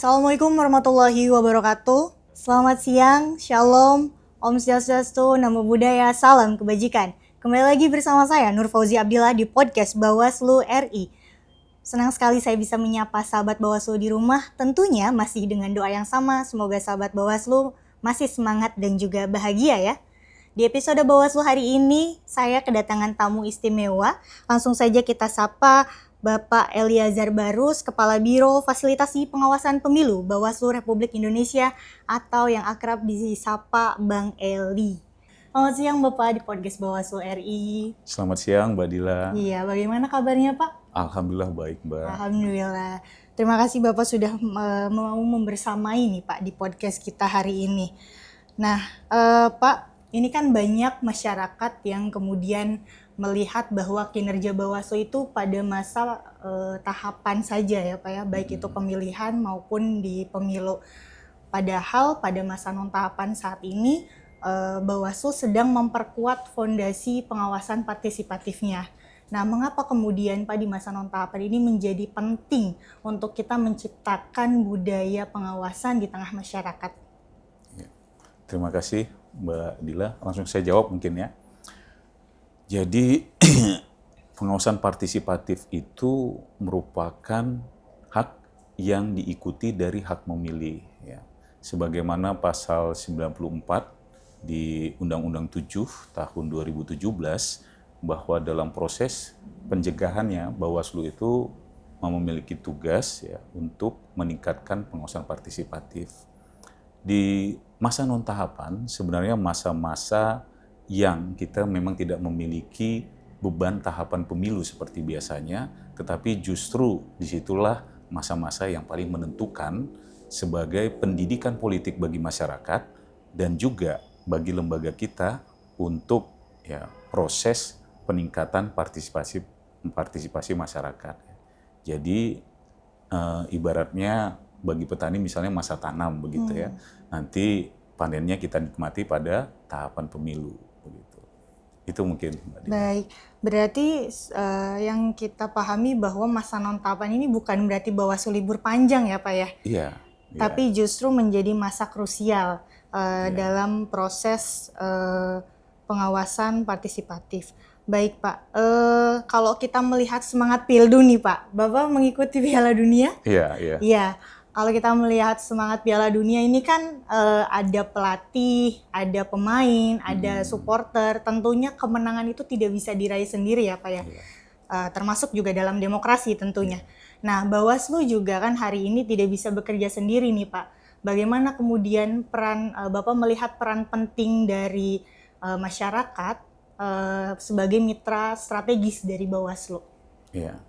Assalamualaikum warahmatullahi wabarakatuh. Selamat siang, shalom, Om Swastiastu, Namo Buddhaya, salam kebajikan. Kembali lagi bersama saya Nur Fauzi Abdillah di podcast Bawaslu RI. Senang sekali saya bisa menyapa sahabat Bawaslu di rumah, tentunya masih dengan doa yang sama. Semoga sahabat Bawaslu masih semangat dan juga bahagia ya. Di episode Bawaslu hari ini, saya kedatangan tamu istimewa. Langsung saja kita sapa Bapak Eliazar Barus, Kepala Biro Fasilitasi Pengawasan Pemilu Bawaslu Republik Indonesia atau yang akrab disapa Bang Eli. Selamat siang Bapak di podcast Bawaslu RI. Selamat siang Mbak Dila. Iya, bagaimana kabarnya Pak? Alhamdulillah baik Mbak. Alhamdulillah. Terima kasih Bapak sudah mau membersamai nih Pak di podcast kita hari ini. Nah Pak, ini kan banyak masyarakat yang kemudian melihat bahwa kinerja Bawaslu itu pada masa tahapan saja ya Pak ya, baik itu pemilihan maupun di pemilu. Padahal pada masa non-tahapan saat ini Bawaslu sedang memperkuat fondasi pengawasan partisipatifnya. Nah, mengapa kemudian Pak di masa non-tahapan ini menjadi penting untuk kita menciptakan budaya pengawasan di tengah masyarakat? Terima kasih Mbak Dila. Langsung saya jawab mungkin ya. Jadi pengawasan partisipatif itu merupakan hak yang diikuti dari hak memilih. Ya. Sebagaimana pasal 94 di Undang-Undang 7 tahun 2017 bahwa dalam proses pencegahannya Bawaslu itu memiliki tugas ya untuk meningkatkan pengawasan partisipatif. Di masa non-tahapan sebenarnya masa-masa yang kita memang tidak memiliki beban tahapan pemilu seperti biasanya, tetapi justru disitulah masa-masa yang paling menentukan sebagai pendidikan politik bagi masyarakat dan juga bagi lembaga kita untuk ya proses peningkatan partisipasi masyarakat. Jadi ibaratnya bagi petani misalnya masa tanam begitu ya, nanti panennya kita nikmati pada tahapan pemilu. Begitu. Itu mungkin Mbak Dina. Baik, berarti yang kita pahami bahwa masa non-tahapan ini bukan berarti Bawaslu libur panjang ya Pak ya? Iya. Tapi justru menjadi masa krusial dalam proses pengawasan partisipatif. Baik Pak, kalau kita melihat semangat Pildu nih Pak, Bapak mengikuti Piala Dunia? Iya. Iya. Kalau kita melihat semangat Piala Dunia ini kan ada pelatih, ada pemain, ada supporter. Tentunya kemenangan itu tidak bisa diraih sendiri ya Pak ya. Termasuk juga dalam demokrasi tentunya. Nah, Bawaslu juga kan hari ini tidak bisa bekerja sendiri nih Pak. Bagaimana kemudian peran Bapak melihat peran penting dari masyarakat sebagai mitra strategis dari Bawaslu? Iya.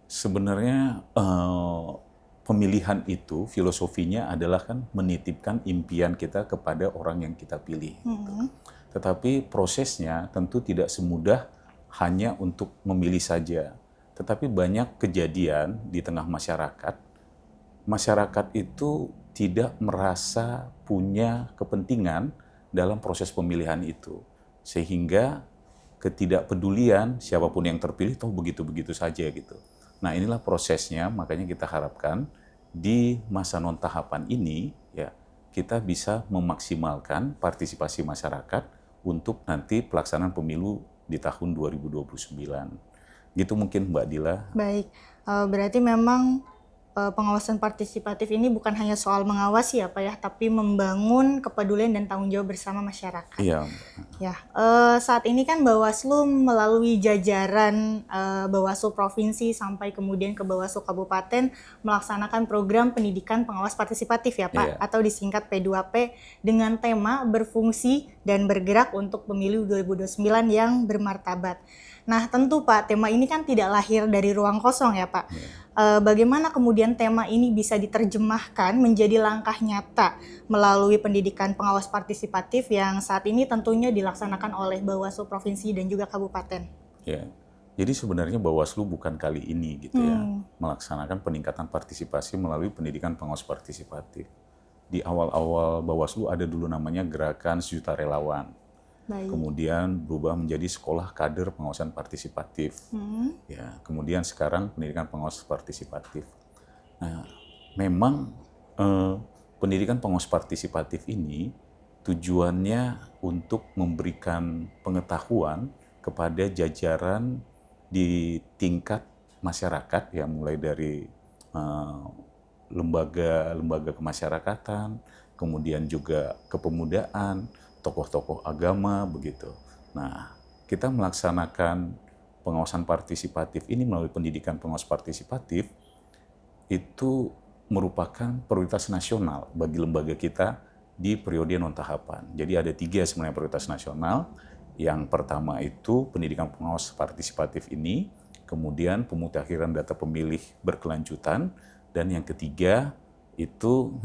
Sebenarnya pemilihan itu filosofinya adalah kan menitipkan impian kita kepada orang yang kita pilih. Gitu. Tetapi prosesnya tentu tidak semudah hanya untuk memilih saja. Tetapi banyak kejadian di tengah masyarakat. Masyarakat itu tidak merasa punya kepentingan dalam proses pemilihan itu. Sehingga ketidakpedulian siapapun yang terpilih toh begitu-begitu saja gitu. Nah inilah prosesnya, makanya kita harapkan di masa non-tahapan ini ya kita bisa memaksimalkan partisipasi masyarakat untuk nanti pelaksanaan pemilu di tahun 2029. Gitu mungkin Mbak Dila. Baik, berarti memang pengawasan partisipatif ini bukan hanya soal mengawasi ya Pak ya, tapi membangun kepedulian dan tanggung jawab bersama masyarakat. Iya. Ya, saat ini kan Bawaslu melalui jajaran Bawaslu Provinsi sampai kemudian ke Bawaslu Kabupaten melaksanakan program pendidikan pengawas partisipatif ya Pak, atau disingkat P2P dengan tema berfungsi dan bergerak untuk pemilu 2029 yang bermartabat. Nah tentu Pak, tema ini kan tidak lahir dari ruang kosong ya Pak. Bagaimana kemudian tema ini bisa diterjemahkan menjadi langkah nyata melalui pendidikan pengawas partisipatif yang saat ini tentunya dilaksanakan oleh Bawaslu Provinsi dan juga Kabupaten? Ya, jadi sebenarnya Bawaslu bukan kali ini gitu ya melaksanakan peningkatan partisipasi melalui pendidikan pengawas partisipatif. Di awal-awal Bawaslu ada dulu namanya Gerakan Sejuta Relawan. Baik. Kemudian berubah menjadi Sekolah Kader Pengawasan Partisipatif. Ya, kemudian sekarang pendidikan pengawas partisipatif. Nah, memang pendidikan pengawas partisipatif ini tujuannya untuk memberikan pengetahuan kepada jajaran di tingkat masyarakat, ya mulai dari lembaga-lembaga kemasyarakatan, kemudian juga kepemudaan, tokoh-tokoh agama, begitu. Nah, kita melaksanakan pengawasan partisipatif ini melalui pendidikan pengawas partisipatif itu merupakan prioritas nasional bagi lembaga kita di periode non tahapan. Jadi ada 3 sebenarnya prioritas nasional. Yang pertama itu pendidikan pengawas partisipatif ini, kemudian pemutakhiran data pemilih berkelanjutan, dan yang ketiga itu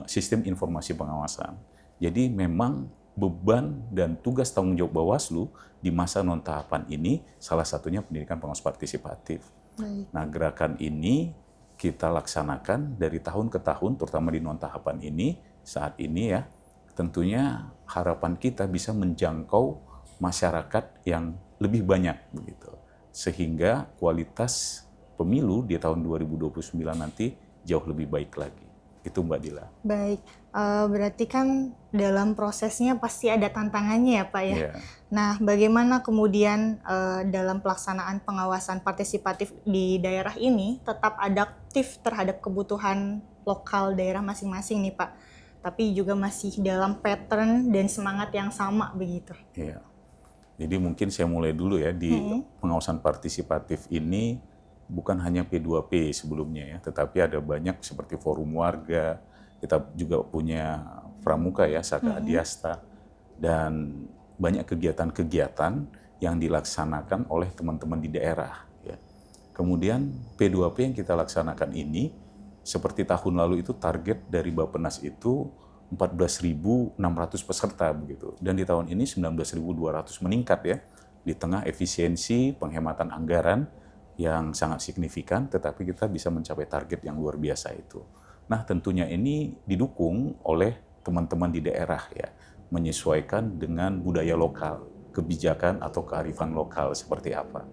sistem informasi pengawasan. Jadi memang beban dan tugas tanggung jawab Bawaslu di masa non tahapan ini salah satunya pendidikan pengawas partisipatif. Nah, gerakan ini kita laksanakan dari tahun ke tahun, terutama di non tahapan ini, saat ini ya, tentunya harapan kita bisa menjangkau masyarakat yang lebih banyak begitu. Sehingga kualitas pemilu di tahun 2029 nanti jauh lebih baik lagi. Itu Mbak Dila. Baik, berarti kan dalam prosesnya pasti ada tantangannya ya Pak ya. Yeah. Nah, bagaimana kemudian dalam pelaksanaan pengawasan partisipatif di daerah ini tetap adaptif terhadap kebutuhan lokal daerah masing-masing nih Pak, tapi juga masih dalam pattern dan semangat yang sama begitu. Iya. Jadi mungkin saya mulai dulu ya di pengawasan partisipatif ini. Bukan hanya P2P sebelumnya ya, tetapi ada banyak seperti forum warga, kita juga punya pramuka ya, Saka Adiasta, dan banyak kegiatan-kegiatan yang dilaksanakan oleh teman-teman di daerah. Ya. Kemudian P2P yang kita laksanakan ini, seperti tahun lalu itu target dari Bappenas itu 14.600 peserta begitu, dan di tahun ini 19.200 meningkat ya, di tengah efisiensi penghematan anggaran yang sangat signifikan, tetapi kita bisa mencapai target yang luar biasa itu. Nah, tentunya ini didukung oleh teman-teman di daerah ya, menyesuaikan dengan budaya lokal, kebijakan atau kearifan lokal seperti apa.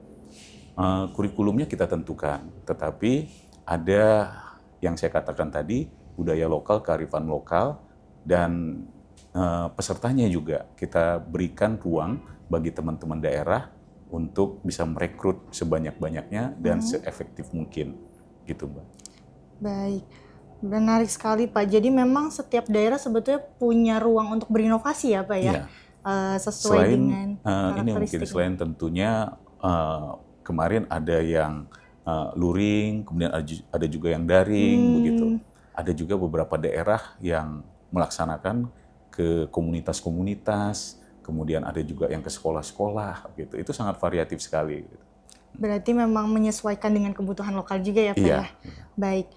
Kurikulumnya kita tentukan, tetapi ada yang saya katakan tadi, budaya lokal, kearifan lokal, dan pesertanya juga kita berikan ruang bagi teman-teman daerah untuk bisa merekrut sebanyak-banyaknya dan seefektif mungkin, gitu Mbak. Baik, menarik sekali Pak. Jadi memang setiap daerah sebetulnya punya ruang untuk berinovasi ya Pak ya, Iya. sesuai dengan ini mungkin selain tentunya kemarin ada yang luring, kemudian ada juga yang daring, begitu. Ada juga beberapa daerah yang melaksanakan ke komunitas-komunitas, kemudian ada juga yang ke sekolah-sekolah, gitu. Itu sangat variatif sekali. Gitu. Berarti memang menyesuaikan dengan kebutuhan lokal juga ya Pak Iya. ya? Baik.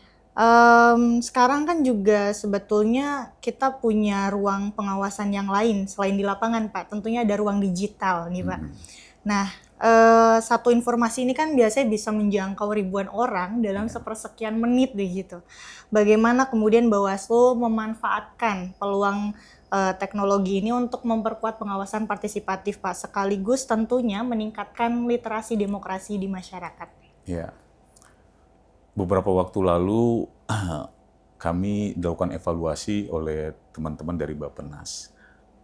Sekarang kan juga sebetulnya kita punya ruang pengawasan yang lain selain di lapangan Pak. Tentunya ada ruang digital nih Pak. Nah, satu informasi ini kan biasanya bisa menjangkau ribuan orang dalam sepersekian menit begitu. Bagaimana kemudian Bawaslu memanfaatkan peluang teknologi ini untuk memperkuat pengawasan partisipatif Pak, sekaligus tentunya meningkatkan literasi demokrasi di masyarakat. Ya, beberapa waktu lalu kami dilakukan evaluasi oleh teman-teman dari Bappenas,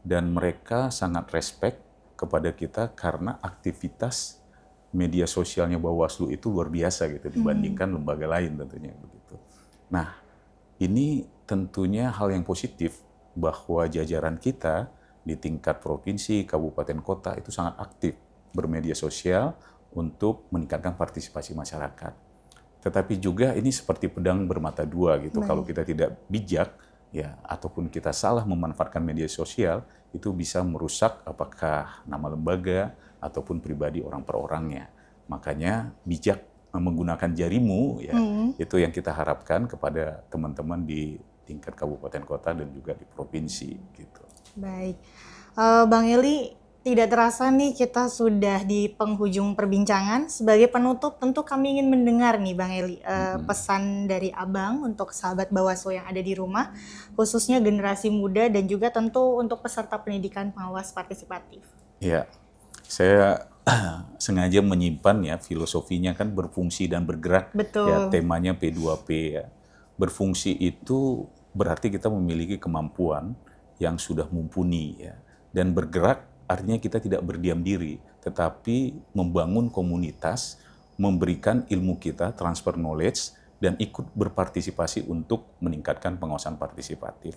dan mereka sangat respect kepada kita karena aktivitas media sosialnya Bawaslu itu luar biasa gitu dibandingkan lembaga lain tentunya begitu. Nah, ini tentunya hal yang positif bahwa jajaran kita di tingkat provinsi, kabupaten, kota itu sangat aktif bermedia sosial untuk meningkatkan partisipasi masyarakat. Tetapi juga ini seperti pedang bermata dua gitu. Kalau kita tidak bijak ya, ataupun kita salah memanfaatkan media sosial, itu bisa merusak apakah nama lembaga ataupun pribadi orang per orangnya. Makanya bijak menggunakan jarimu ya, itu yang kita harapkan kepada teman-teman di tingkat kabupaten kota dan juga di provinsi gitu. Baik, Bang Eli, tidak terasa nih kita sudah di penghujung perbincangan. Sebagai penutup tentu kami ingin mendengar nih Bang Eli pesan dari Abang untuk sahabat Bawaslu yang ada di rumah, khususnya generasi muda dan juga tentu untuk peserta pendidikan pengawas partisipatif. Ya, saya sengaja menyimpan ya filosofinya kan berfungsi dan bergerak. Betul. Ya, temanya P2P ya. Berfungsi itu berarti kita memiliki kemampuan yang sudah mumpuni ya. Dan bergerak artinya kita tidak berdiam diri, tetapi membangun komunitas, memberikan ilmu kita, transfer knowledge, dan ikut berpartisipasi untuk meningkatkan pengawasan partisipatif.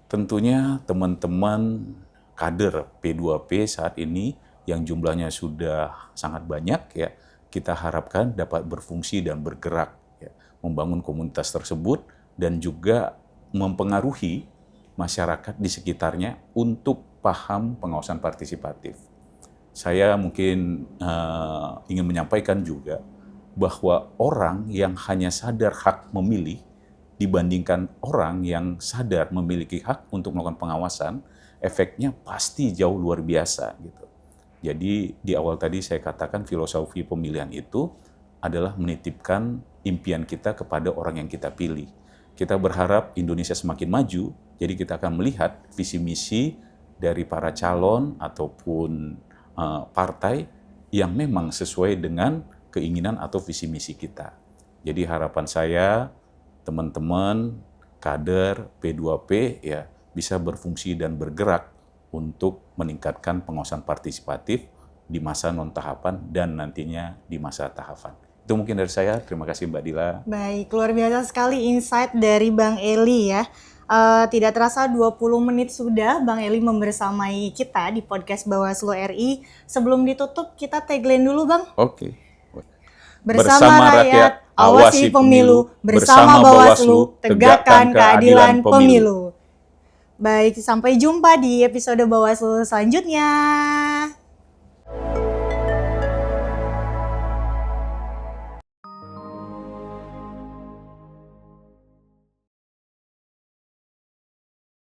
Tentunya teman-teman kader P2P saat ini yang jumlahnya sudah sangat banyak ya, kita harapkan dapat berfungsi dan bergerak ya, membangun komunitas tersebut dan juga mempengaruhi masyarakat di sekitarnya untuk paham pengawasan partisipatif. Saya mungkin ingin menyampaikan juga bahwa orang yang hanya sadar hak memilih dibandingkan orang yang sadar memiliki hak untuk melakukan pengawasan, efeknya pasti jauh luar biasa gitu. Jadi di awal tadi saya katakan filosofi pemilihan itu adalah menitipkan impian kita kepada orang yang kita pilih. Kita berharap Indonesia semakin maju, jadi kita akan melihat visi misi dari para calon ataupun partai yang memang sesuai dengan keinginan atau visi misi kita. Jadi harapan saya teman-teman kader P2P ya bisa berfungsi dan bergerak untuk meningkatkan pengawasan partisipatif di masa non tahapan dan nantinya di masa tahapan. Itu mungkin dari saya. Terima kasih Mbak Dila. Baik, luar biasa sekali insight dari Bang Eli ya. Tidak terasa 20 menit sudah Bang Eli membersamai kita di podcast Bawaslu RI. Sebelum ditutup kita tagline dulu Bang. Oke. Bersama rakyat, awasi pemilu. Bersama Bawaslu, tegakkan keadilan pemilu. Baik, sampai jumpa di episode Bawaslu selanjutnya.